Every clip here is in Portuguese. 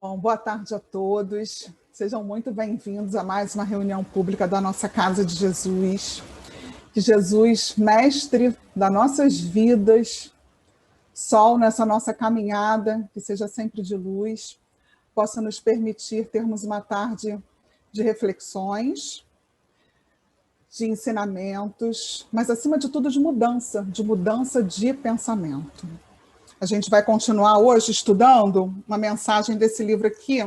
Bom, boa tarde a todos. Sejam muito bem-vindos a mais uma reunião pública da nossa Casa de Jesus. Que Jesus, mestre das nossas vidas, sol nessa nossa caminhada, que seja sempre de luz, possa nos permitir termos uma tarde de reflexões, de ensinamentos, mas acima de tudo de mudança de pensamento. A gente vai continuar hoje estudando uma mensagem desse livro aqui,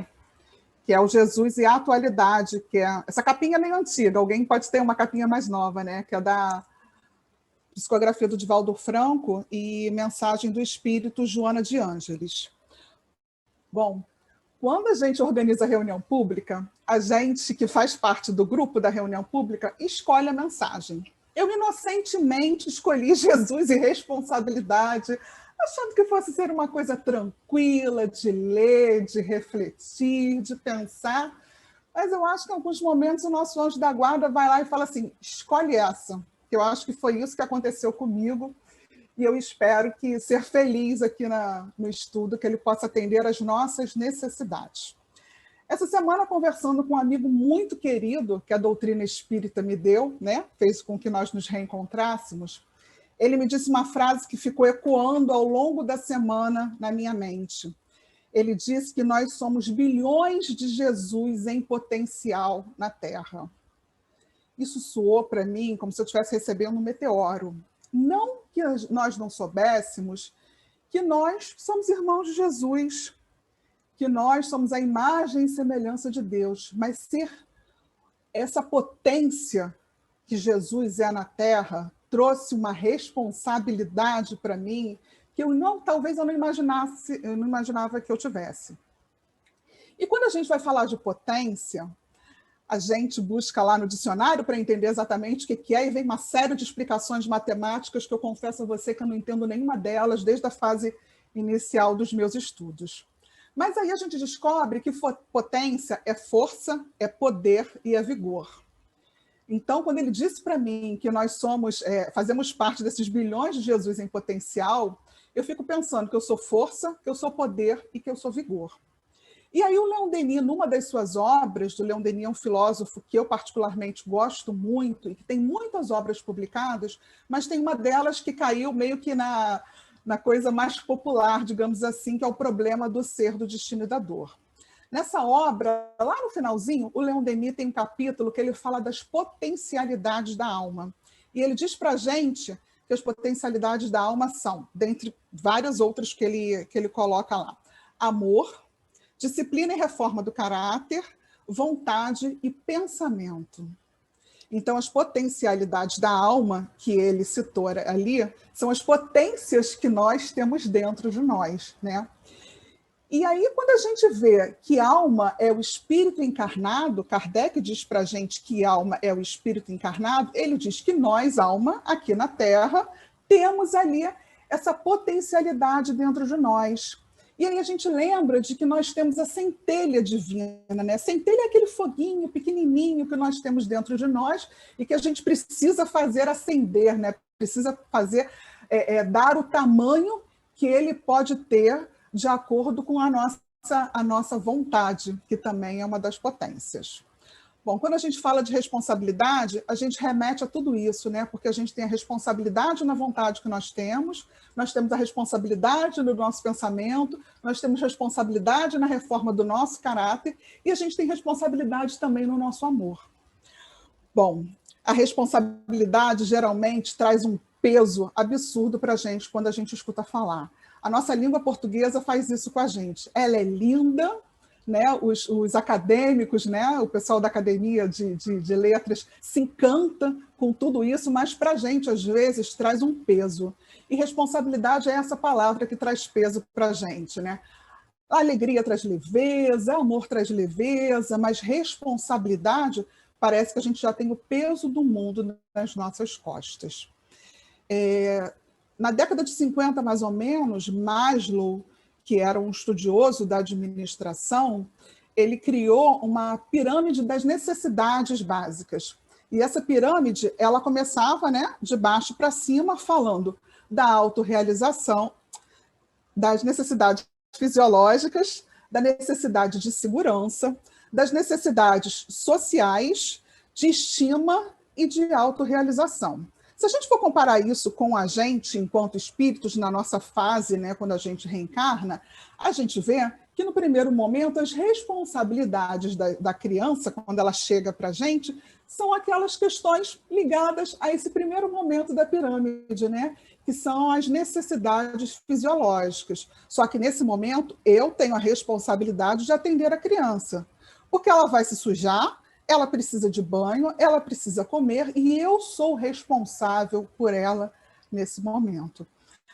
que é o Jesus e a Atualidade, que é essa capinha meio antiga, alguém pode ter uma capinha mais nova, né? Que é da psicografia do Divaldo Franco e mensagem do Espírito Joana de Ângeles. Bom, quando a gente organiza a reunião pública, a gente que faz parte do grupo da reunião pública escolhe a mensagem. Eu inocentemente escolhi Jesus e responsabilidade, achando que fosse ser uma coisa tranquila, de ler, de refletir, de pensar. Mas eu acho que em alguns momentos o nosso anjo da guarda vai lá e fala assim, escolhe essa. Eu acho que foi isso que aconteceu comigo. E eu espero que ser feliz aqui no estudo, que ele possa atender às nossas necessidades. Essa semana, conversando com um amigo muito querido, que a doutrina espírita me deu, né? Fez com que nós nos reencontrássemos, ele me disse uma frase que ficou ecoando ao longo da semana na minha mente. Ele disse que nós somos bilhões de Jesus em potencial na Terra. Isso soou para mim como se eu estivesse recebendo um meteoro. Não que nós não soubéssemos que nós somos irmãos de Jesus, que nós somos a imagem e semelhança de Deus, mas ser essa potência que Jesus é na Terra trouxe uma responsabilidade para mim que talvez eu não imaginava que eu tivesse. E quando a gente vai falar de potência, a gente busca lá no dicionário para entender exatamente o que é, e vem uma série de explicações matemáticas que eu confesso a você que eu não entendo nenhuma delas desde a fase inicial dos meus estudos. Mas aí a gente descobre que potência é força, é poder e é vigor. Então, quando ele disse para mim que nós fazemos parte desses bilhões de Jesus em potencial, eu fico pensando que eu sou força, que eu sou poder e que eu sou vigor. E aí o Leon Denis, numa das suas obras, o Leon Denis é um filósofo que eu particularmente gosto muito e que tem muitas obras publicadas, mas tem uma delas que caiu meio que na coisa mais popular, digamos assim, que é o problema do ser, do destino e da dor. Nessa obra, lá no finalzinho, o Leon Denis tem um capítulo que ele fala das potencialidades da alma. E ele diz para a gente que as potencialidades da alma são, dentre várias outras que ele coloca lá, amor, disciplina e reforma do caráter, vontade e pensamento. Então, as potencialidades da alma, que ele citou ali, são as potências que nós temos dentro de nós, né? E aí, quando a gente vê que alma é o espírito encarnado, Kardec diz para a gente que alma é o espírito encarnado, ele diz que nós, alma, aqui na Terra, temos ali essa potencialidade dentro de nós. E aí a gente lembra de que nós temos a centelha divina, né? A centelha é aquele foguinho pequenininho que nós temos dentro de nós e que a gente precisa fazer acender, né? Precisa fazer, dar o tamanho que ele pode ter de acordo com a nossa vontade, que também é uma das potências. Bom, quando a gente fala de responsabilidade, a gente remete a tudo isso, né? Porque a gente tem a responsabilidade na vontade que nós temos a responsabilidade no nosso pensamento, nós temos responsabilidade na reforma do nosso caráter e a gente tem responsabilidade também no nosso amor. Bom, a responsabilidade geralmente traz um peso absurdo para a gente quando a gente escuta falar. A nossa língua portuguesa faz isso com a gente. Ela é linda, né? Os acadêmicos, né? O pessoal da academia de letras se encanta com tudo isso, mas para a gente, às vezes, traz um peso. E responsabilidade é essa palavra que traz peso para a gente, né? A alegria traz leveza, amor traz leveza, mas responsabilidade parece que a gente já tem o peso do mundo nas nossas costas. Na década de 50, mais ou menos, Maslow, que era um estudioso da administração, ele criou uma pirâmide das necessidades básicas. E essa pirâmide, ela começava, né, de baixo para cima, falando da autorrealização, das necessidades fisiológicas, da necessidade de segurança, das necessidades sociais, de estima e de autorrealização. Se a gente for comparar isso com a gente, enquanto espíritos, na nossa fase, né, quando a gente reencarna, a gente vê que, no primeiro momento, as responsabilidades da criança, quando ela chega para a gente, são aquelas questões ligadas a esse primeiro momento da pirâmide, né? Que são as necessidades fisiológicas. Só que, nesse momento, eu tenho a responsabilidade de atender a criança, porque ela vai se sujar, ela precisa de banho, ela precisa comer, e eu sou responsável por ela nesse momento.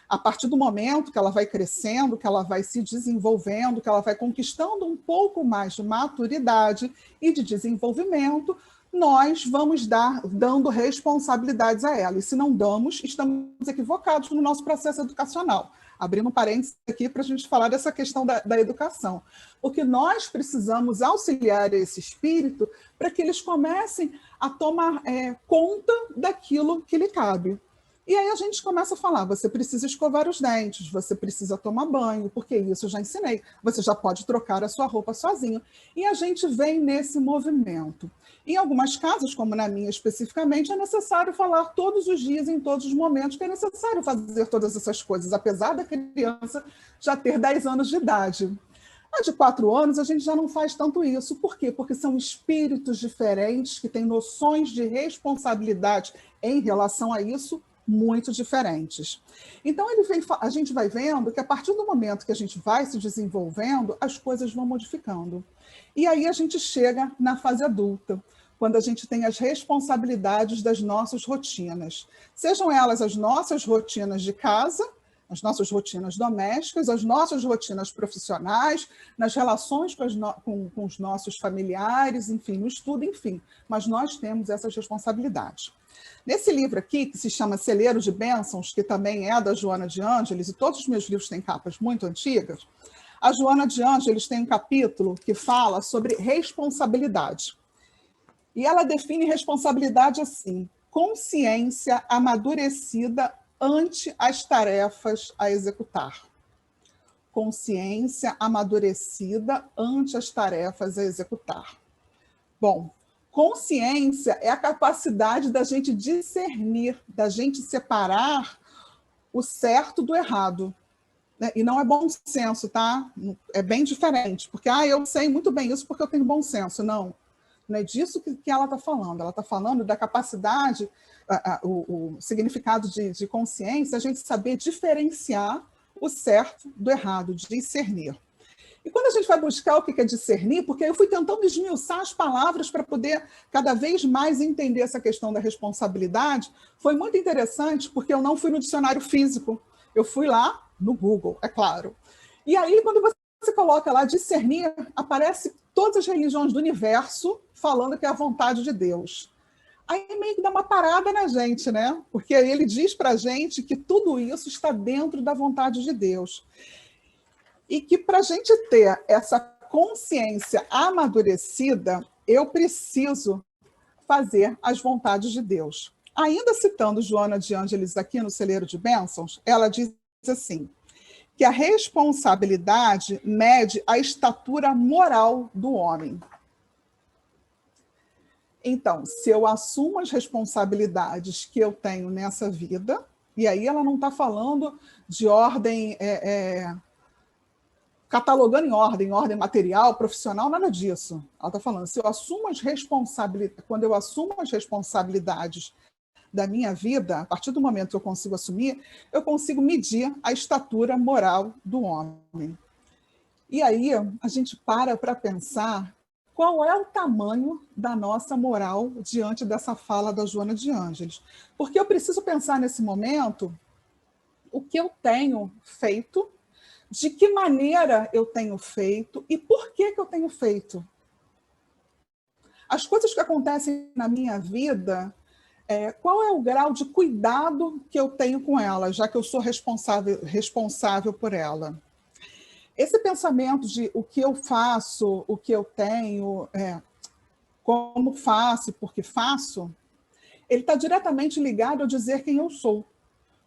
A partir do momento que ela vai crescendo, que ela vai se desenvolvendo, que ela vai conquistando um pouco mais de maturidade e de desenvolvimento, nós vamos dando responsabilidades a ela. E se não damos, estamos equivocados no nosso processo educacional. Abrindo um parênteses aqui para a gente falar dessa questão da educação. Porque nós precisamos auxiliar esse espírito para que eles comecem a tomar conta daquilo que lhe cabe. E aí a gente começa a falar, você precisa escovar os dentes, você precisa tomar banho, porque isso eu já ensinei, você já pode trocar a sua roupa sozinho. E a gente vem nesse movimento. Em algumas casas, como na minha especificamente, é necessário falar todos os dias, em todos os momentos, que é necessário fazer todas essas coisas, apesar da criança já ter 10 anos de idade. A de 4 anos, a gente já não faz tanto isso. Por quê? Porque são espíritos diferentes, que têm noções de responsabilidade em relação a isso, muito diferentes. Então, a gente vai vendo que, a partir do momento que a gente vai se desenvolvendo, as coisas vão modificando. E aí a gente chega na fase adulta, quando a gente tem as responsabilidades das nossas rotinas. Sejam elas as nossas rotinas de casa, as nossas rotinas domésticas, as nossas rotinas profissionais, nas relações com os nossos familiares, enfim, no estudo, enfim. Mas nós temos essas responsabilidades. Nesse livro aqui, que se chama Celeiro de Bênçãos, que também é da Joana de Ângeles, e todos os meus livros têm capas muito antigas, a Joana de Ângeles tem um capítulo que fala sobre responsabilidade. E ela define responsabilidade assim: consciência amadurecida ante as tarefas a executar. Consciência amadurecida ante as tarefas a executar. Bom, consciência é a capacidade da gente discernir, da gente separar o certo do errado. Né? E não é bom senso, tá? É bem diferente, porque eu sei muito bem isso porque eu tenho bom senso. Não, não é disso que ela está falando. Ela está falando da capacidade, o significado de consciência, a gente saber diferenciar o certo do errado, discernir. E quando a gente vai buscar o que é discernir, porque eu fui tentando esmiuçar as palavras para poder cada vez mais entender essa questão da responsabilidade, foi muito interessante, porque eu não fui no dicionário físico, eu fui lá no Google, é claro. E aí, quando você coloca lá discernir, aparece todas as religiões do universo falando que é a vontade de Deus. Aí meio que dá uma parada na gente, né? Porque ele diz para a gente que tudo isso está dentro da vontade de Deus. E que, para a gente ter essa consciência amadurecida, eu preciso fazer as vontades de Deus. Ainda citando Joana de Ângeles aqui no Celeiro de Bênçãos, ela diz assim, que a responsabilidade mede a estatura moral do homem. Então, se eu assumo as responsabilidades que eu tenho nessa vida, e aí ela não está falando de ordem... catalogando em ordem material, profissional, nada disso. Ela está falando, se eu assumo as responsabilidades, quando eu assumo as responsabilidades da minha vida, a partir do momento que eu consigo assumir, eu consigo medir a estatura moral do homem. E aí a gente para pensar qual é o tamanho da nossa moral diante dessa fala da Joana de Ângeles. Porque eu preciso pensar nesse momento o que eu tenho feito, de que maneira eu tenho feito e por que eu tenho feito. As coisas que acontecem na minha vida, qual é o grau de cuidado que eu tenho com elas, já que eu sou responsável por ela. Esse pensamento de o que eu faço, o que eu tenho, como faço e por que faço, ele está diretamente ligado a dizer quem eu sou.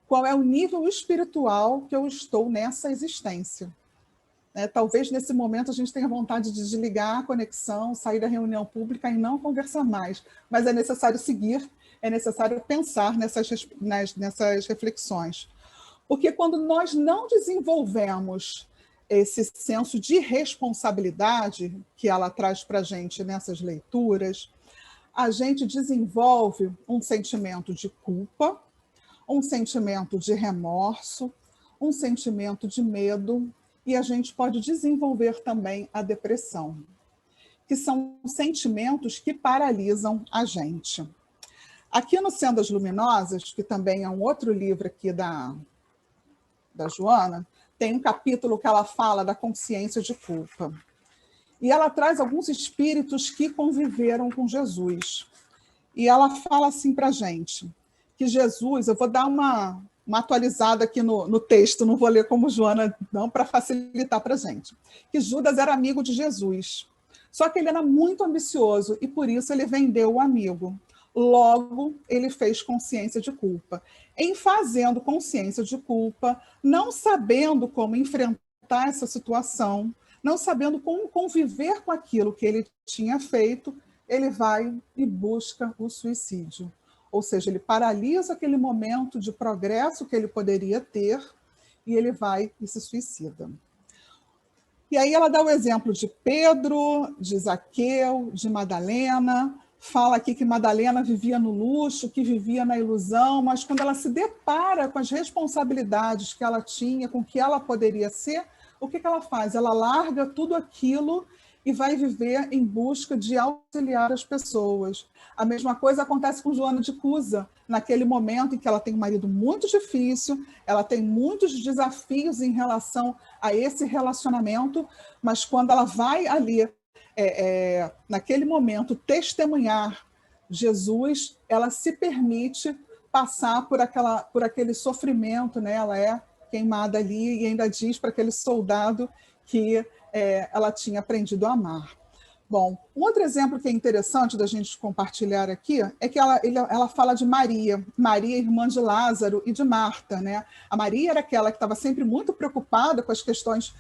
Qual é o nível espiritual que eu estou nessa existência. né? Talvez nesse momento a gente tenha vontade de desligar a conexão, sair da reunião pública e não conversar mais, mas é necessário seguir, é necessário pensar nessas reflexões. Porque quando nós não desenvolvemos esse senso de responsabilidade que ela traz para a gente nessas leituras, a gente desenvolve um sentimento de culpa, um sentimento de remorso, um sentimento de medo, e a gente pode desenvolver também a depressão, que são sentimentos que paralisam a gente. Aqui no Sendas Luminosas, que também é um outro livro aqui da Joana, tem um capítulo que ela fala da consciência de culpa. E ela traz alguns espíritos que conviveram com Jesus. E ela fala assim para a gente, que Jesus, eu vou dar uma atualizada aqui no texto, não vou ler como Joana, não, para facilitar para a gente, que Judas era amigo de Jesus, só que ele era muito ambicioso e por isso ele vendeu o amigo. Logo, ele fez consciência de culpa. Em fazendo consciência de culpa, não sabendo como enfrentar essa situação, não sabendo como conviver com aquilo que ele tinha feito, ele vai e busca o suicídio. Ou seja, ele paralisa aquele momento de progresso que ele poderia ter e ele vai e se suicida. E aí ela dá o exemplo de Pedro, de Zaqueu, de Madalena, fala aqui que Madalena vivia no luxo, que vivia na ilusão, mas quando ela se depara com as responsabilidades que ela tinha, com o que ela poderia ser, o que ela faz? Ela larga tudo aquilo e vai viver em busca de auxiliar as pessoas. A mesma coisa acontece com Joana de Cusa, naquele momento em que ela tem um marido muito difícil, ela tem muitos desafios em relação a esse relacionamento, mas quando ela vai ali, naquele momento, testemunhar Jesus, ela se permite passar por aquele sofrimento, né? Ela é queimada ali e ainda diz para aquele soldado que ela tinha aprendido a amar. Bom, um outro exemplo que é interessante da gente compartilhar aqui é que ela fala de Maria, irmã de Lázaro e de Marta, né? A Maria era aquela que estava sempre muito preocupada com as questões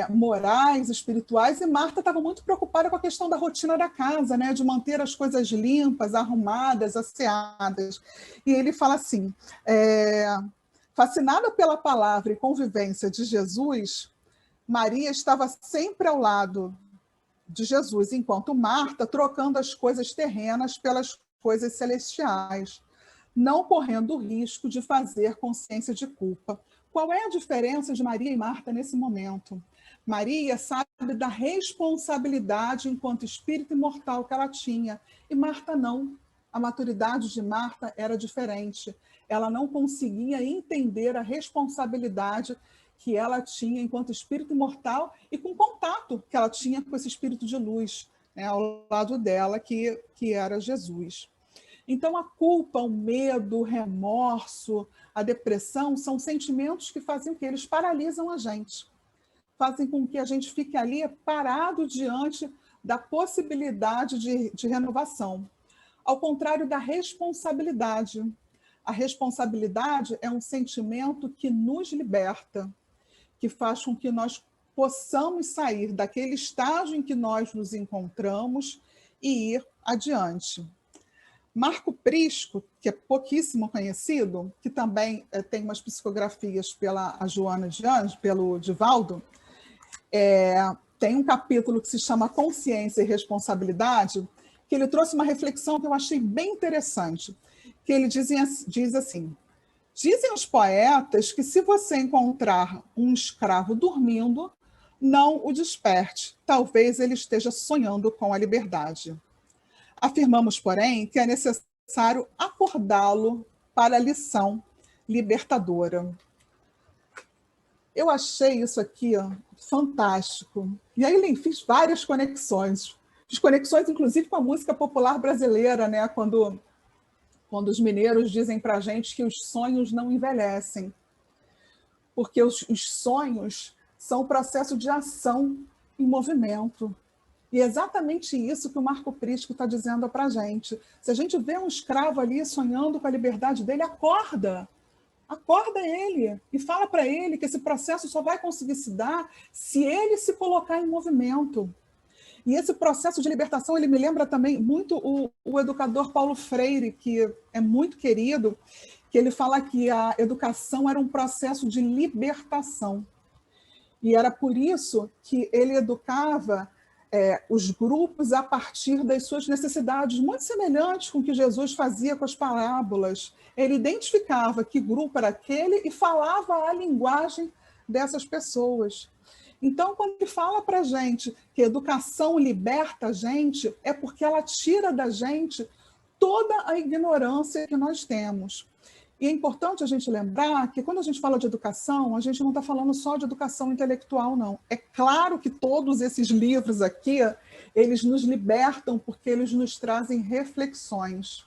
morais, espirituais, e Marta estava muito preocupada com a questão da rotina da casa, né? De manter as coisas limpas, arrumadas, asseadas. E ele fala assim, fascinada pela palavra e convivência de Jesus, Maria estava sempre ao lado de Jesus, enquanto Marta trocando as coisas terrenas pelas coisas celestiais, não correndo o risco de fazer consciência de culpa. Qual é a diferença de Maria e Marta nesse momento? Maria sabe da responsabilidade enquanto espírito imortal que ela tinha, e Marta não. A maturidade de Marta era diferente. Ela não conseguia entender a responsabilidade que ela tinha enquanto espírito imortal e com o contato que ela tinha com esse espírito de luz, né, ao lado dela, que era Jesus. Então, a culpa, o medo, o remorso, a depressão são sentimentos que fazem o quê? Eles paralisam a gente. Fazem com que a gente fique ali parado diante da possibilidade de renovação. Ao contrário da responsabilidade. A responsabilidade é um sentimento que nos liberta, que faz com que nós possamos sair daquele estágio em que nós nos encontramos e ir adiante. Marco Prisco, que é pouquíssimo conhecido, que também tem umas psicografias pela Joana de Anjos, pelo Divaldo, tem um capítulo que se chama Consciência e Responsabilidade, que ele trouxe uma reflexão que eu achei bem interessante, que ele diz assim, dizem os poetas que se você encontrar um escravo dormindo, não o desperte, talvez ele esteja sonhando com a liberdade. Afirmamos, porém, que é necessário acordá-lo para a lição libertadora. Eu achei isso aqui fantástico. E aí fiz várias conexões. Fiz conexões, inclusive, com a música popular brasileira, né? Quando os mineiros dizem para a gente que os sonhos não envelhecem. Porque os sonhos são o processo de ação em movimento. E é exatamente isso que o Marco Prisco está dizendo para a gente. Se a gente vê um escravo ali sonhando com a liberdade dele, acorda. Acorda ele e fala para ele que esse processo só vai conseguir se dar se ele se colocar em movimento. E esse processo de libertação, ele me lembra também muito o educador Paulo Freire, que é muito querido, que ele fala que a educação era um processo de libertação. E era por isso que ele educava os grupos a partir das suas necessidades, muito semelhantes com o que Jesus fazia com as parábolas. Ele identificava que grupo era aquele e falava a linguagem dessas pessoas. Então, quando ele fala para a gente que a educação liberta a gente, é porque ela tira da gente toda a ignorância que nós temos. E é importante a gente lembrar que quando a gente fala de educação, a gente não está falando só de educação intelectual, não. É claro que todos esses livros aqui, eles nos libertam porque eles nos trazem reflexões.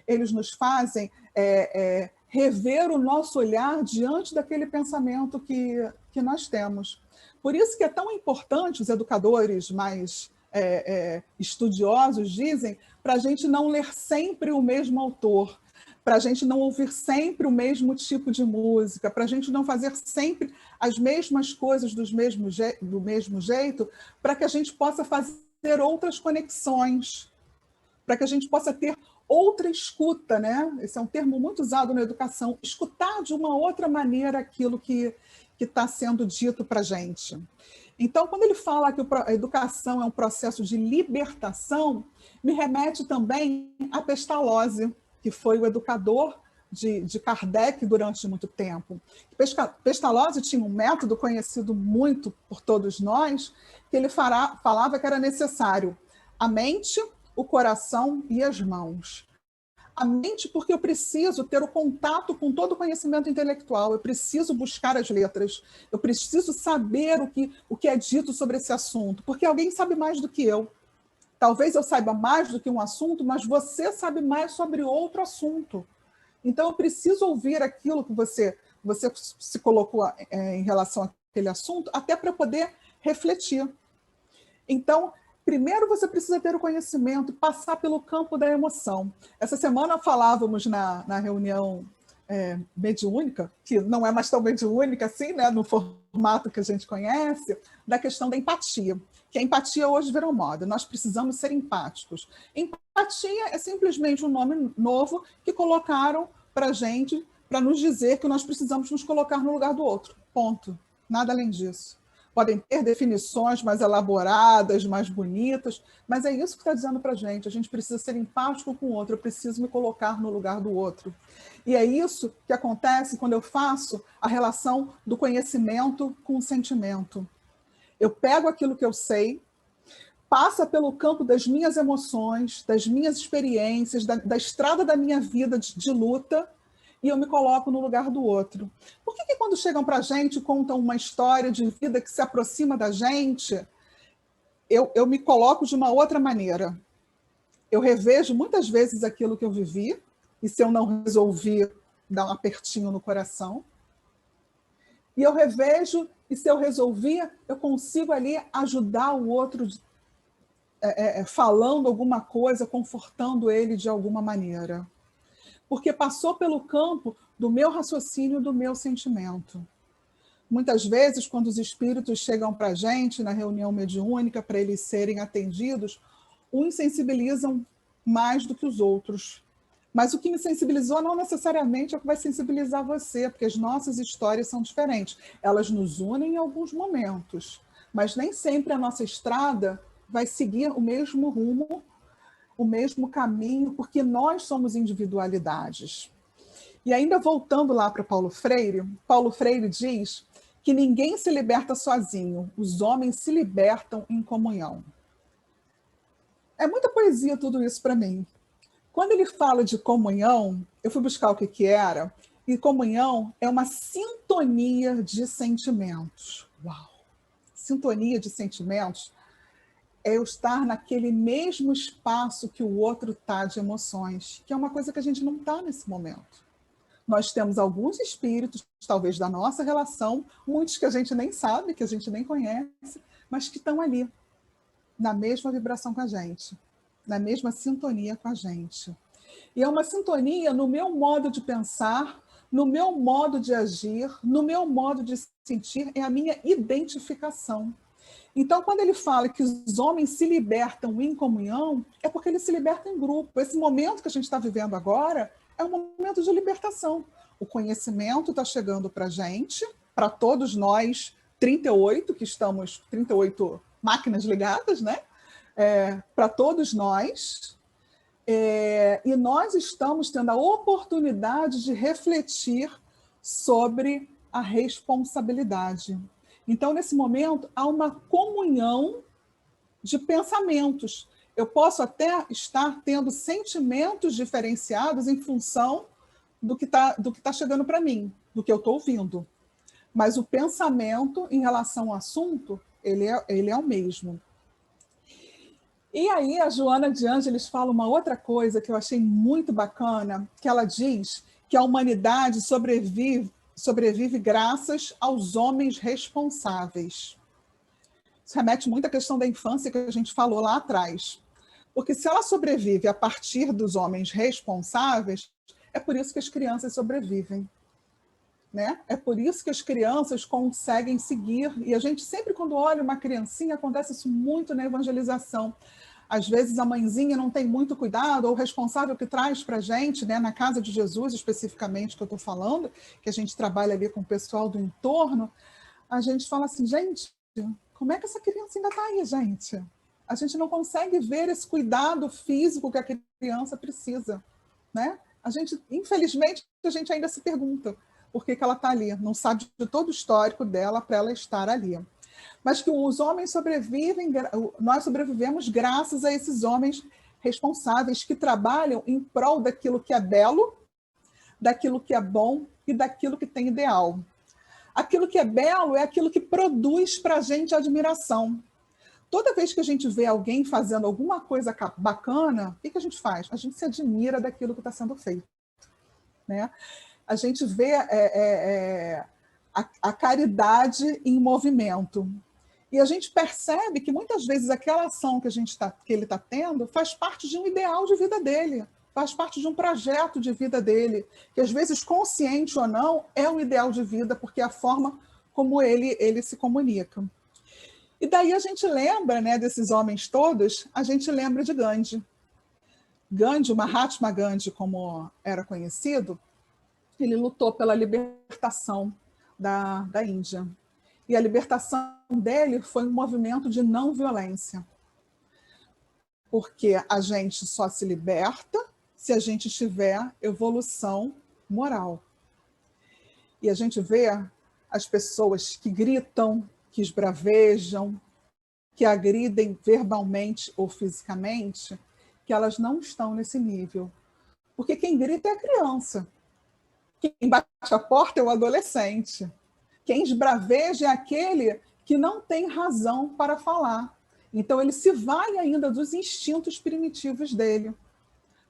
Eles nos fazem rever o nosso olhar diante daquele pensamento que nós temos. Por isso que é tão importante, os educadores mais estudiosos dizem, para a gente não ler sempre o mesmo autor, para a gente não ouvir sempre o mesmo tipo de música, para a gente não fazer sempre as mesmas coisas do mesmo jeito, para que a gente possa fazer outras conexões, para que a gente possa ter outra escuta, né? Esse é um termo muito usado na educação, escutar de uma outra maneira aquilo que está sendo dito para a gente. Então, quando ele fala que a educação é um processo de libertação, me remete também à Pestalozzi, que foi o educador de Kardec durante muito tempo. Pestalozzi tinha um método conhecido muito por todos nós, que ele falava que era necessário a mente, o coração e as mãos. A mente, porque eu preciso ter o contato com todo o conhecimento intelectual, eu preciso buscar as letras, eu preciso saber o que é dito sobre esse assunto, porque alguém sabe mais do que eu. Talvez eu saiba mais do que um assunto, mas você sabe mais sobre outro assunto. Então, eu preciso ouvir aquilo que você se colocou em relação àquele assunto, até para poder refletir. Então, primeiro você precisa ter o conhecimento, passar pelo campo da emoção. Essa semana falávamos na reunião mediúnica, que não é mais tão mediúnica assim, né, no formato que a gente conhece, da questão da empatia. Que a empatia hoje virou moda, nós precisamos ser empáticos. Empatia é simplesmente um nome novo que colocaram para a gente, para nos dizer que nós precisamos nos colocar no lugar do outro. Ponto. Nada além disso. Podem ter definições mais elaboradas, mais bonitas, mas é isso que está dizendo para a gente precisa ser empático com o outro, eu preciso me colocar no lugar do outro. E é isso que acontece quando eu faço a relação do conhecimento com o sentimento. Eu pego aquilo que eu sei, passa pelo campo das minhas emoções, das minhas experiências, da estrada da minha vida de luta, e eu me coloco no lugar do outro. Por que quando chegam para a gente, contam uma história de vida que se aproxima da gente, eu me coloco de uma outra maneira? Eu revejo muitas vezes aquilo que eu vivi, e se eu não resolvi, dá um apertinho no coração. E eu revejo, e se eu resolvi, eu consigo ali ajudar o outro falando alguma coisa, confortando ele de alguma maneira. Porque passou pelo campo do meu raciocínio, do meu sentimento. Muitas vezes, quando os espíritos chegam para a gente na reunião mediúnica, para eles serem atendidos, uns sensibilizam mais do que os outros. Mas o que me sensibilizou não necessariamente é o que vai sensibilizar você, porque as nossas histórias são diferentes. Elas nos unem em alguns momentos, mas nem sempre a nossa estrada vai seguir o mesmo rumo, o mesmo caminho, porque nós somos individualidades. E ainda voltando lá para Paulo Freire diz que ninguém se liberta sozinho, os homens se libertam em comunhão. É muita poesia tudo isso para mim. Quando ele fala de comunhão, eu fui buscar o que era, e comunhão é uma sintonia de sentimentos. Uau! Sintonia de sentimentos é eu estar naquele mesmo espaço que o outro está de emoções, que é uma coisa que a gente não está nesse momento. Nós temos alguns espíritos, talvez da nossa relação, muitos que a gente nem sabe, que a gente nem conhece, mas que estão ali, na mesma vibração com a gente, na mesma sintonia com a gente. E é uma sintonia no meu modo de pensar, no meu modo de agir, no meu modo de sentir, é a minha identificação. Então, quando ele fala que os homens se libertam em comunhão, é porque eles se libertam em grupo. Esse momento que a gente está vivendo agora é um momento de libertação. O conhecimento está chegando para a gente, para todos nós, 38, que estamos, 38 máquinas ligadas, né? Para todos nós. E nós estamos tendo a oportunidade de refletir sobre a responsabilidade. Então, nesse momento, há uma comunhão de pensamentos. Eu posso até estar tendo sentimentos diferenciados em função do que tá chegando para mim, do que eu estou ouvindo. Mas o pensamento em relação ao assunto, ele é o mesmo. E aí a Joana de Ângeles fala uma outra coisa que eu achei muito bacana, que ela diz que a humanidade sobrevive graças aos homens responsáveis. Isso remete muito à questão da infância que a gente falou lá atrás. Porque se ela sobrevive a partir dos homens responsáveis, é por isso que as crianças sobrevivem. Né? É por isso que as crianças conseguem seguir. E a gente sempre, quando olha uma criancinha, acontece isso muito na evangelização. Às vezes a mãezinha não tem muito cuidado, ou o responsável que traz para a gente, né, na casa de Jesus especificamente, que eu estou falando, que a gente trabalha ali com o pessoal do entorno, a gente fala assim, gente, como é que essa criança ainda está aí, gente? A gente não consegue ver esse cuidado físico que a criança precisa. Né? A gente, infelizmente, a gente ainda se pergunta por que ela está ali, não sabe de todo o histórico dela para ela estar ali. Mas que os homens sobrevivem, nós sobrevivemos graças a esses homens responsáveis que trabalham em prol daquilo que é belo, daquilo que é bom e daquilo que tem ideal. Aquilo que é belo é aquilo que produz para a gente admiração. Toda vez que a gente vê alguém fazendo alguma coisa bacana, o que a gente faz? A gente se admira daquilo que está sendo feito. Né? A gente vê a caridade em movimento. E a gente percebe que muitas vezes aquela ação que ele está tendo faz parte de um ideal de vida dele, faz parte de um projeto de vida dele, que às vezes, consciente ou não, é um ideal de vida, porque é a forma como ele se comunica. E daí a gente lembra, né, desses homens todos, a gente lembra de Gandhi. Gandhi, o Mahatma Gandhi, como era conhecido, ele lutou pela libertação da Índia. E a libertação dele foi um movimento de não violência. Porque a gente só se liberta se a gente tiver evolução moral. E a gente vê as pessoas que gritam, que esbravejam, que agridem verbalmente ou fisicamente, que elas não estão nesse nível. Porque quem grita é a criança. Quem bate a porta é o adolescente. Quem esbraveja é aquele que não tem razão para falar. Então, ele se vale ainda dos instintos primitivos dele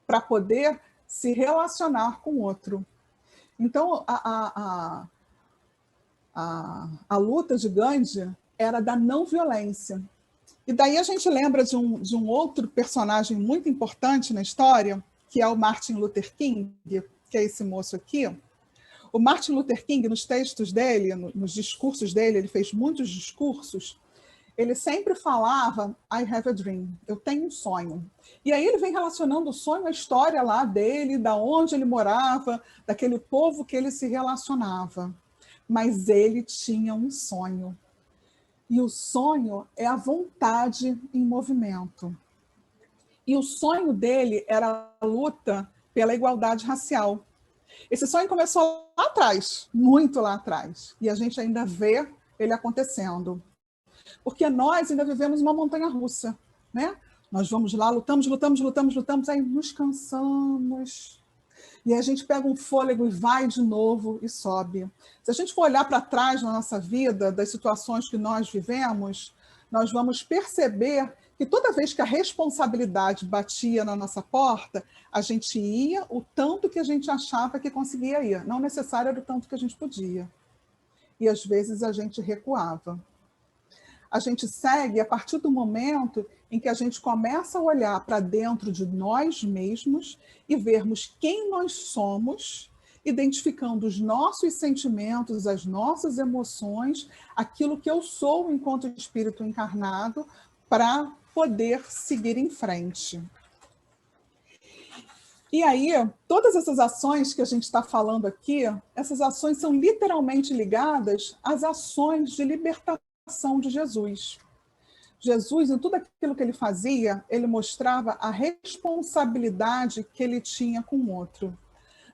para poder se relacionar com o outro. Então, a luta de Gandhi era da não violência. E daí a gente lembra de um outro personagem muito importante na história, que é o Martin Luther King, que é esse moço aqui. O Martin Luther King, nos textos dele, nos discursos dele, ele fez muitos discursos, ele sempre falava, I have a dream, eu tenho um sonho. E aí ele vem relacionando o sonho à história lá dele, da onde ele morava, daquele povo que ele se relacionava. Mas ele tinha um sonho. E o sonho é a vontade em movimento. E o sonho dele era a luta pela igualdade racial. Esse sonho começou lá atrás, muito lá atrás. E a gente ainda vê ele acontecendo. Porque nós ainda vivemos uma montanha-russa, né? Nós vamos lá, lutamos, aí nos cansamos. E a gente pega um fôlego e vai de novo e sobe. Se a gente for olhar para trás na nossa vida, das situações que nós vivemos, nós vamos perceber que toda vez que a responsabilidade batia na nossa porta, a gente ia o tanto que a gente achava que conseguia ir. Não necessário era o tanto que a gente podia. E às vezes a gente recuava. A gente segue a partir do momento em que a gente começa a olhar para dentro de nós mesmos e vermos quem nós somos identificando os nossos sentimentos, as nossas emoções, aquilo que eu sou enquanto espírito encarnado, para poder seguir em frente. E aí, todas essas ações que a gente está falando aqui, essas ações são literalmente ligadas às ações de libertação de Jesus. Jesus, em tudo aquilo que ele fazia, ele mostrava a responsabilidade que ele tinha com o outro.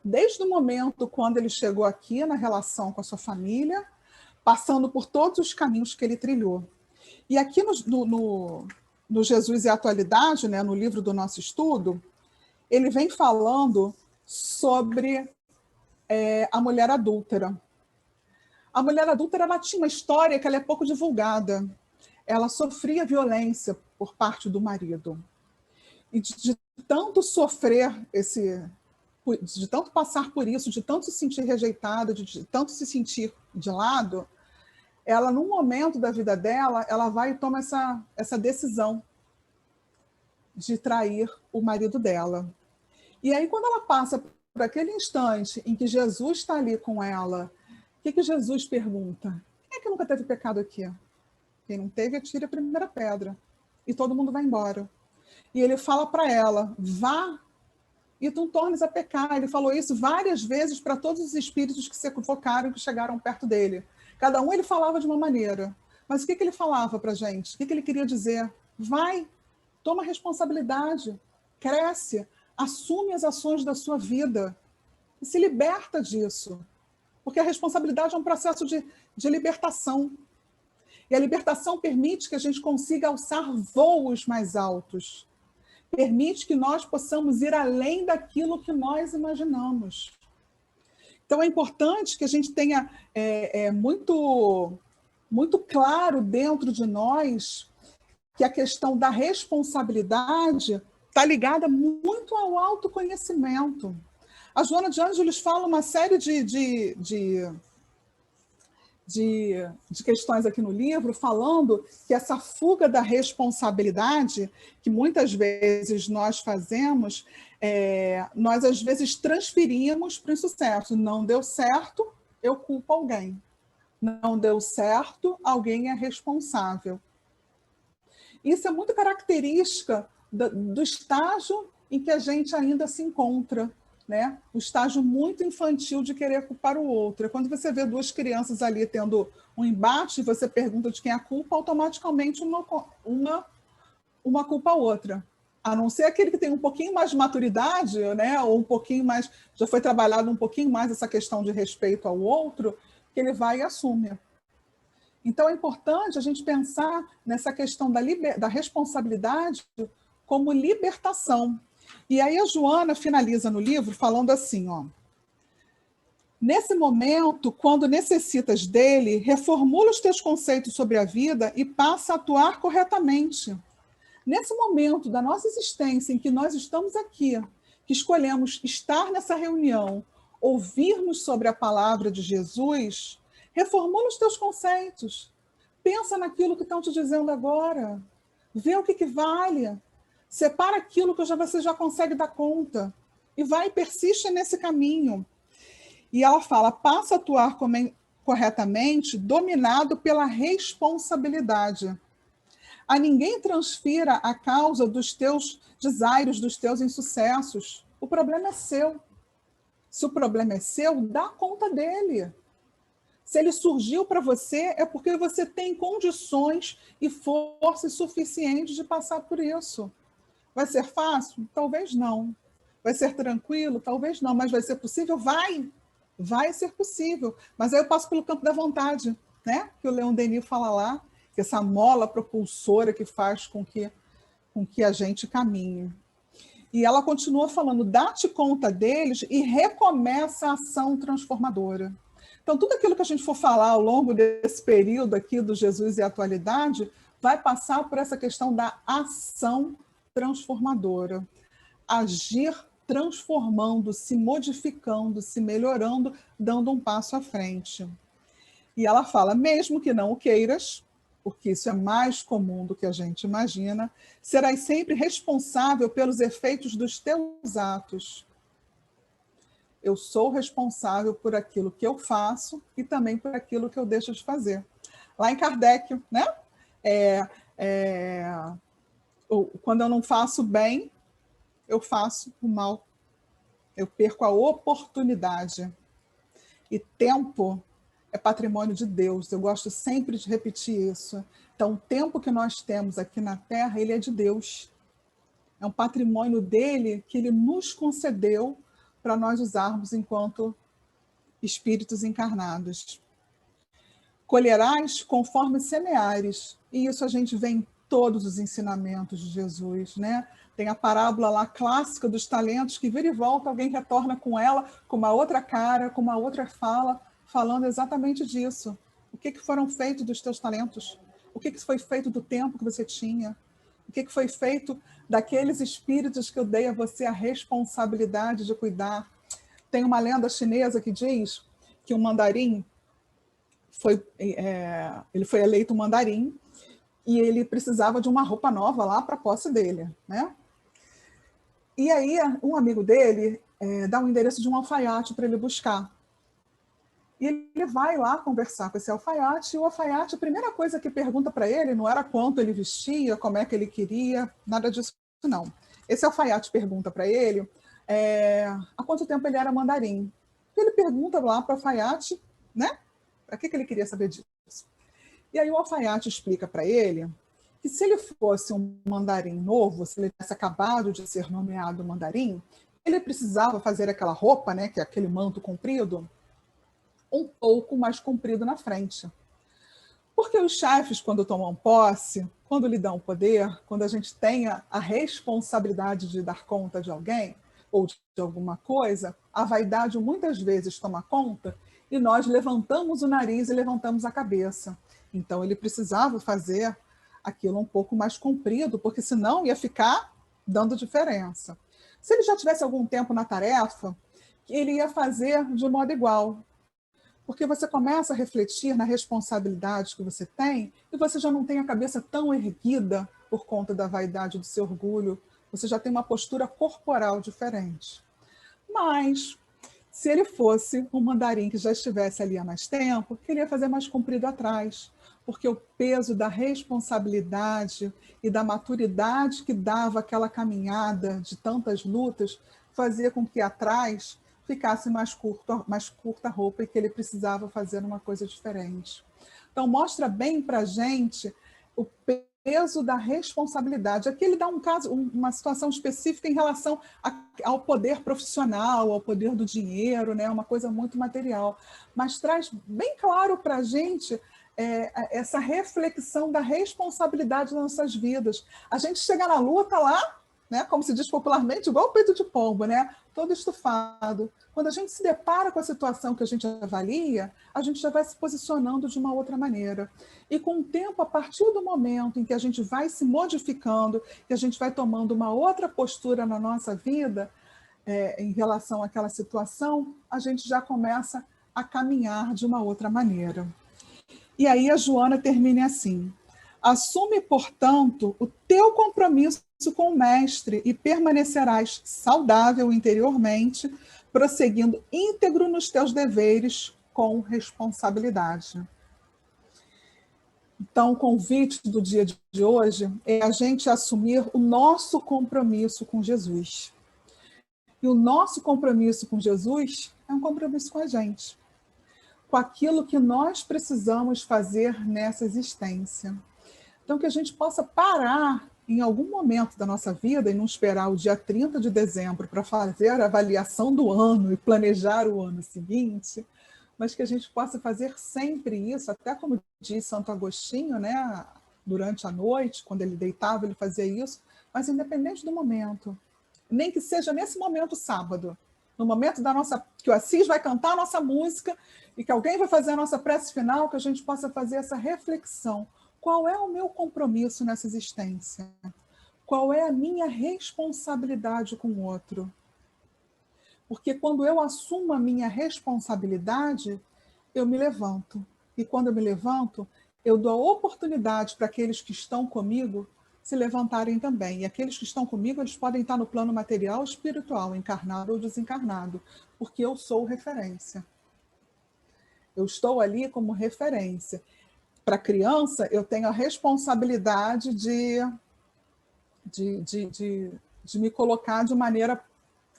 Desde o momento quando ele chegou aqui, na relação com a sua família, passando por todos os caminhos que ele trilhou. E aqui no Jesus e a Atualidade, né, no livro do nosso estudo, ele vem falando sobre a mulher adúltera. A mulher adúltera, ela tinha uma história que ela é pouco divulgada. Ela sofria violência por parte do marido. E de tanto sofrer de tanto passar por isso, de tanto se sentir rejeitada, de tanto se sentir de lado, ela, num momento da vida dela, ela vai e toma essa decisão de trair o marido dela. E aí, quando ela passa por aquele instante em que Jesus está ali com ela, o que Jesus pergunta? Quem é que nunca teve pecado aqui? Quem não teve, atire a primeira pedra. E todo mundo vai embora. E ele fala para ela, vá e tu tornes a pecar. Ele falou isso várias vezes para todos os espíritos que se equivocaram, que chegaram perto dele. Cada um ele falava de uma maneira. Mas o que ele falava para a gente? O que ele queria dizer? Vai, toma responsabilidade, cresce, assume as ações da sua vida e se liberta disso. Porque a responsabilidade é um processo de libertação. E a libertação permite que a gente consiga alçar voos mais altos. Permite que nós possamos ir além daquilo que nós imaginamos. Então, é importante que a gente tenha muito claro dentro de nós que a questão da responsabilidade está ligada muito ao autoconhecimento. A Joana de Ângeles fala uma série de questões aqui no livro, falando que essa fuga da responsabilidade, que muitas vezes nós fazemos, nós às vezes transferimos para o insucesso. Não deu certo, eu culpo alguém. Não deu certo, alguém é responsável. Isso é muito característica do estágio em que a gente ainda se encontra, né? O estágio muito infantil de querer culpar o outro. Quando você vê duas crianças ali tendo um embate, você pergunta de quem é a culpa, automaticamente uma culpa a outra. A não ser aquele que tem um pouquinho mais de maturidade, né? Ou um pouquinho mais, já foi trabalhado um pouquinho mais essa questão de respeito ao outro, que ele vai e assume. Então, é importante a gente pensar nessa questão da responsabilidade como libertação. E aí a Joana finaliza no livro falando assim, ó: nesse momento, quando necessitas dele, reformula os teus conceitos sobre a vida e passa a atuar corretamente. Nesse momento da nossa existência em que nós estamos aqui, que escolhemos estar nessa reunião, ouvirmos sobre a palavra de Jesus, reformula os teus conceitos. Pensa naquilo que estão te dizendo agora. Vê o que vale. Separa aquilo que você já consegue dar conta. E vai e persiste nesse caminho. E ela fala, passa a atuar corretamente, dominado pela responsabilidade. A ninguém transfira a causa dos teus desaires, dos teus insucessos. O problema é seu. Se o problema é seu, dá conta dele. Se ele surgiu para você, é porque você tem condições e força suficientes de passar por isso. Vai ser fácil? Talvez não. Vai ser tranquilo? Talvez não. Mas vai ser possível? Vai ser possível. Mas aí eu passo pelo campo da vontade, né? Que o Leon Denis fala lá, que essa mola propulsora que faz com que a gente caminhe. E ela continua falando, dá-te conta deles e recomeça a ação transformadora. Então, tudo aquilo que a gente for falar ao longo desse período aqui do Jesus e a Atualidade vai passar por essa questão da ação transformadora. Agir transformando, se modificando, se melhorando, dando um passo à frente. E ela fala, mesmo que não o queiras, porque isso é mais comum do que a gente imagina, serás sempre responsável pelos efeitos dos teus atos. Eu sou responsável por aquilo que eu faço e também por aquilo que eu deixo de fazer. Lá em Kardec, né? Quando eu não faço bem, eu faço o mal. Eu perco a oportunidade. E tempo é patrimônio de Deus. Eu gosto sempre de repetir isso. Então, o tempo que nós temos aqui na Terra, ele é de Deus. É um patrimônio dele que ele nos concedeu para nós usarmos enquanto espíritos encarnados. Colherás conforme semeares. E isso a gente vê em todos os ensinamentos de Jesus, né? Tem a parábola lá clássica dos talentos, que vira e volta, alguém retorna com ela, com uma outra cara, com uma outra fala, falando exatamente disso. O que foram feitos dos teus talentos? O que foi feito do tempo que você tinha? O que foi feito daqueles espíritos que eu dei a você a responsabilidade de cuidar? Tem uma lenda chinesa que diz que um mandarim ele foi eleito mandarim e ele precisava de uma roupa nova lá para a posse dele, né? E aí um amigo dele dá o endereço de um alfaiate para ele buscar. E ele vai lá conversar com esse alfaiate, e o alfaiate, a primeira coisa que pergunta para ele não era quanto ele vestia, como é que ele queria, nada disso não. Esse alfaiate pergunta para ele há quanto tempo ele era mandarim. Ele pergunta lá para o alfaiate, né? Para que ele queria saber disso? E aí o alfaiate explica para ele que se ele fosse um mandarim novo, se ele tivesse acabado de ser nomeado mandarim, ele precisava fazer aquela roupa, né, que é aquele manto comprido, um pouco mais comprido na frente. Porque os chefes, quando tomam posse, quando lhe dão poder, quando a gente tem a responsabilidade de dar conta de alguém ou de alguma coisa, a vaidade muitas vezes toma conta e nós levantamos o nariz e levantamos a cabeça. Então ele precisava fazer aquilo um pouco mais comprido, porque senão ia ficar dando diferença. Se ele já tivesse algum tempo na tarefa, ele ia fazer de modo igual. Porque você começa a refletir na responsabilidade que você tem e você já não tem a cabeça tão erguida por conta da vaidade do seu orgulho, você já tem uma postura corporal diferente. Mas, se ele fosse um mandarim que já estivesse ali há mais tempo, queria fazer mais comprido atrás, porque o peso da responsabilidade e da maturidade que dava aquela caminhada de tantas lutas fazia com que atrás ficasse mais curta a roupa e que ele precisava fazer uma coisa diferente. Então, mostra bem para a gente o peso da responsabilidade. Aqui ele dá uma situação específica em relação ao poder profissional, ao poder do dinheiro, né? Uma coisa muito material, mas traz bem claro para a gente essa reflexão da responsabilidade nas nossas vidas. A gente chega na luta lá, né, como se diz popularmente, igual o peito de pombo, né, todo estufado. Quando a gente se depara com a situação que a gente avalia, a gente já vai se posicionando de uma outra maneira. E com o tempo, a partir do momento em que a gente vai se modificando, que a gente vai tomando uma outra postura na nossa vida, em relação àquela situação, a gente já começa a caminhar de uma outra maneira. E aí a Joana termina assim: assume, portanto, o teu compromisso com o mestre e permanecerás saudável interiormente, prosseguindo íntegro nos teus deveres com responsabilidade. Então, o convite do dia de hoje é a gente assumir o nosso compromisso com Jesus. E o nosso compromisso com Jesus é um compromisso com a gente, com aquilo que nós precisamos fazer nessa existência. Então, que a gente possa parar em algum momento da nossa vida e não esperar o dia 30 de dezembro para fazer a avaliação do ano e planejar o ano seguinte, mas que a gente possa fazer sempre isso, até como diz Santo Agostinho, né? Durante a noite, quando ele deitava, ele fazia isso, mas independente do momento, nem que seja nesse momento sábado, no momento que o Assis vai cantar a nossa música e que alguém vai fazer a nossa prece final, que a gente possa fazer essa reflexão. Qual é o meu compromisso nessa existência? Qual é a minha responsabilidade com o outro? Porque quando eu assumo a minha responsabilidade, eu me levanto. E quando eu me levanto, eu dou a oportunidade para aqueles que estão comigo se levantarem também. E aqueles que estão comigo, eles podem estar no plano material, espiritual, encarnado ou desencarnado, porque eu sou referência. Eu estou ali como referência. Para a criança, eu tenho a responsabilidade de me colocar de maneira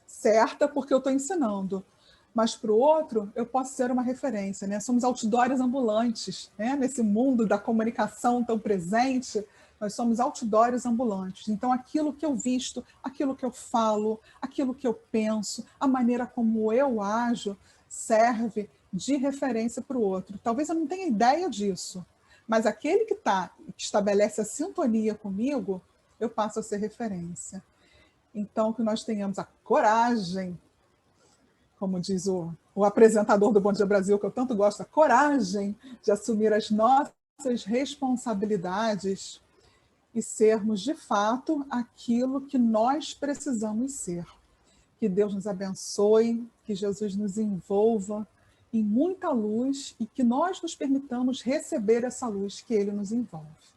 certa, porque eu estou ensinando. Mas para o outro, eu posso ser uma referência, né? Somos outdoors ambulantes, né? Nesse mundo da comunicação tão presente, nós somos outdoors ambulantes. Então, aquilo que eu visto, aquilo que eu falo, aquilo que eu penso, a maneira como eu ajo, serve de referência para o outro. Talvez eu não tenha ideia disso, mas aquele que estabelece a sintonia comigo, eu passo a ser referência. Então, que nós tenhamos a coragem, como diz o apresentador do Bom Dia Brasil, que eu tanto gosto, a coragem de assumir as nossas responsabilidades e sermos, de fato, aquilo que nós precisamos ser. Que Deus nos abençoe, que Jesus nos envolva em muita luz e que nós nos permitamos receber essa luz que Ele nos envolve.